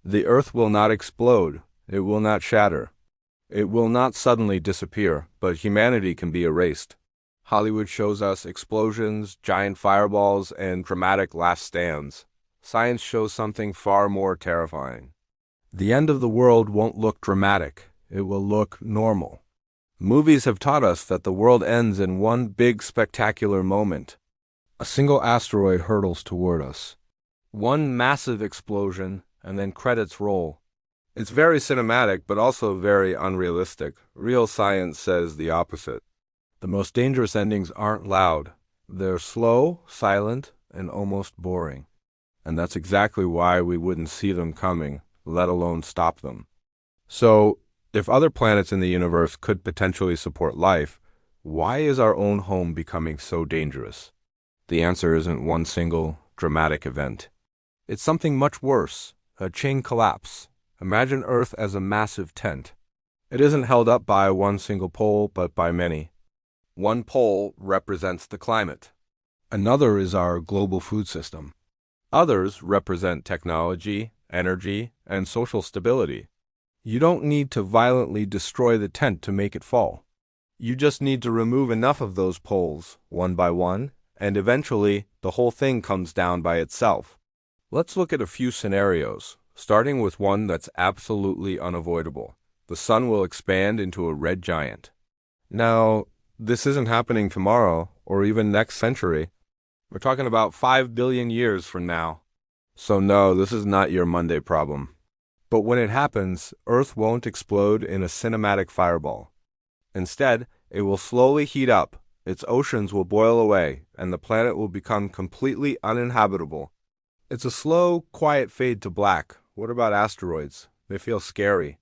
The Earth will not explode. It will not shatter. It will not suddenly disappear, but humanity can be erased. Hollywood shows us explosions, giant fireballs, and dramatic last stands. Science shows something far more terrifying. The end of the world won't look dramatic. It will look normal. Movies have taught us that the world ends in one big spectacular moment. A single asteroid hurtles toward us. One massive explosion, and then credits roll. It's very cinematic, but also very unrealistic. Real science says the opposite. The most dangerous endings aren't loud. They're slow, silent, and almost boring. And that's exactly why we wouldn't see them coming, let alone stop them. So, if other planets in the universe could potentially support life, why is our own home becoming so dangerous? The answer isn't one single, dramatic event. It's something much worse, a chain collapse. Imagine Earth as a massive tent. It isn't held up by one single pole, but by many. One pole represents the climate. Another is our global food system. Others represent technology, energy, and social stability. You don't need to violently destroy the tent to make it fall. You just need to remove enough of those poles, one by one, and eventually the whole thing comes down by itself. Let's look at a few scenarios, starting with one that's absolutely unavoidable. The sun will expand into a red giant. Now, this isn't happening tomorrow or even next century. We're talking about 5 billion years from now. So no, this is not your Monday problem. But when it happens, Earth won't explode in a cinematic fireball. Instead, it will slowly heat up, its oceans will boil away, and the planet will become completely uninhabitable. It's a slow, quiet fade to black. What about asteroids? They feel scary.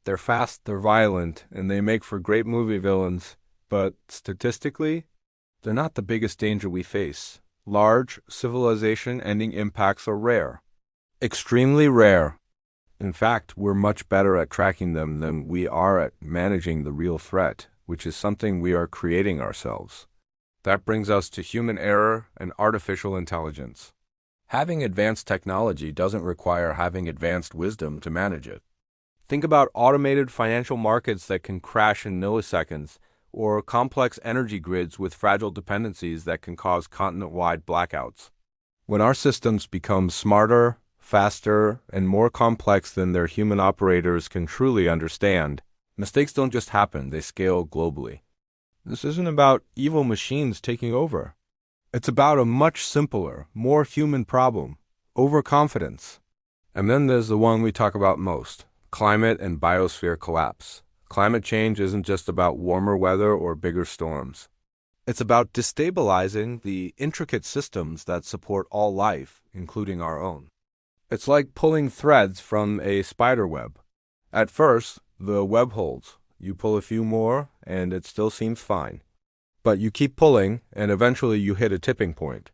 They're fast, they're violent, and they make for great movie villains. But statistically, they're not the biggest danger we face. Large, civilization-ending impacts are rare. Extremely rare. In fact, we're much better at tracking them than we are at managing the real threat, which is something we are creating ourselves. That brings us to human error and artificial intelligence. Having advanced technology doesn't require having advanced wisdom to manage it. Think about automated financial markets that can crash in milliseconds, or complex energy grids with fragile dependencies that can cause continent-wide blackouts. When our systems become smarter, faster, and more complex than their human operators can truly understand, mistakes don't just happen, they scale globally. This isn't about evil machines taking over. It's about a much simpler, more human problem, overconfidence. And then there's the one we talk about most, climate and biosphere collapse. Climate change isn't just about warmer weather or bigger storms. It's about destabilizing the intricate systems that support all life, including our own. It's like pulling threads from a spider web. At first, the web holds. You pull a few more, and it still seems fine. But you keep pulling, and eventually you hit a tipping point.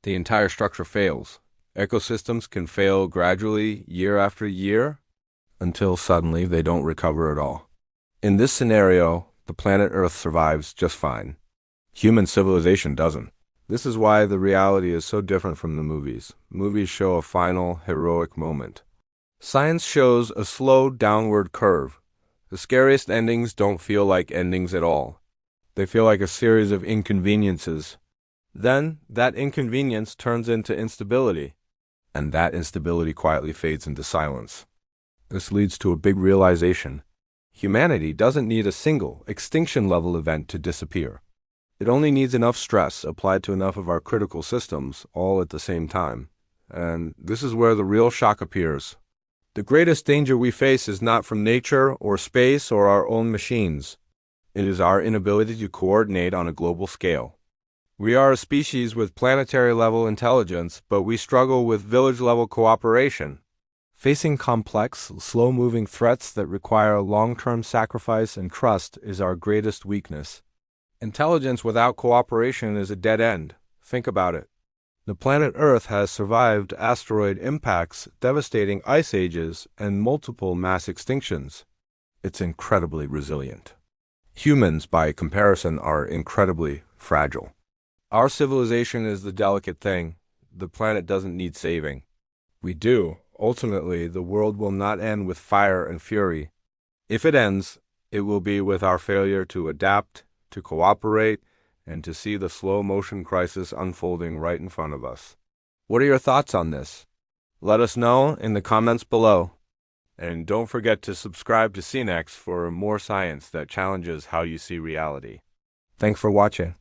The entire structure fails. Ecosystems can fail gradually, year after year, until suddenly they don't recover at all. In this scenario, the planet Earth survives just fine. Human civilization doesn't. This is why the reality is so different from the movies. Movies show a final, heroic moment. Science shows a slow downward curve. The scariest endings don't feel like endings at all. They feel like a series of inconveniences. Then, that inconvenience turns into instability, and that instability quietly fades into silence. This leads to a big realization. Humanity doesn't need a single, extinction-level event to disappear. It only needs enough stress applied to enough of our critical systems, all at the same time. And this is where the real shock appears. The greatest danger we face is not from nature or space or our own machines. It is our inability to coordinate on a global scale. We are a species with planetary-level intelligence, but we struggle with village-level cooperation. Facing complex, slow-moving threats that require long-term sacrifice and trust is our greatest weakness. Intelligence without cooperation is a dead end. Think about it. The planet Earth has survived asteroid impacts, devastating ice ages, and multiple mass extinctions. It's incredibly resilient. Humans, by comparison, are incredibly fragile. Our civilization is the delicate thing. The planet doesn't need saving. We do, Ultimately, the world will not end with fire and fury. If it ends, it will be with our failure to adapt, to cooperate, and to see the slow motion crisis unfolding right in front of us. What are your thoughts on this? Let us know in the comments below. And don't forget to subscribe to SciNex for more science that challenges how you see reality. Thanks for watching.